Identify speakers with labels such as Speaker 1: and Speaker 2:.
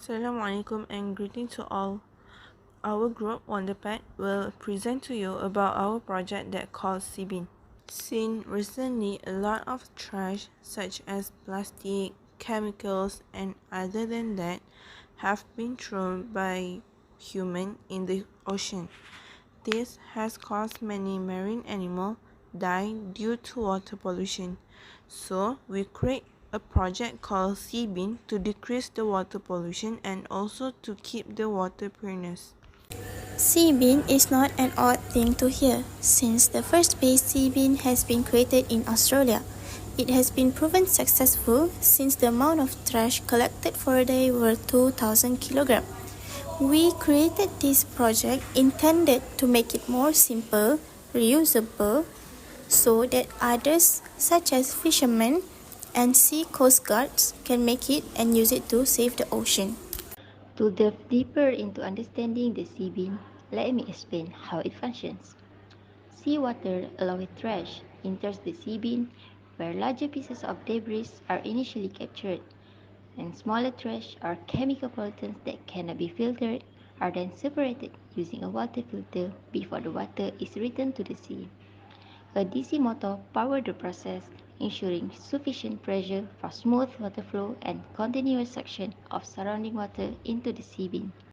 Speaker 1: Assalamualaikum and greetings to all. Our group Wonderpad will present to you about our project that calls Seabin. Seen recently, a lot of trash such as plastic, chemicals and other than that have been thrown by humans in the ocean. This has caused many marine animals die due to water pollution. So we create a project called Seabin to decrease the water pollution and also to keep the water pureness.
Speaker 2: Seabin is not an odd thing to hear, since the first base Seabin has been created in Australia. It has been proven successful since the amount of trash collected for a day were 2,000 kilograms. We created this project intended to make it more simple, reusable, so that others, such as fishermen and sea coast guards, can make it and use it to save the ocean.
Speaker 3: To delve deeper into understanding the sea bin, let me explain how it functions. Seawater, along with trash, enters the sea bin, where larger pieces of debris are initially captured, and smaller trash or chemical pollutants that cannot be filtered are then separated using a water filter before the water is returned to the sea. A DC motor powers the process, ensuring sufficient pressure for smooth water flow and continuous suction of surrounding water into the sea bin.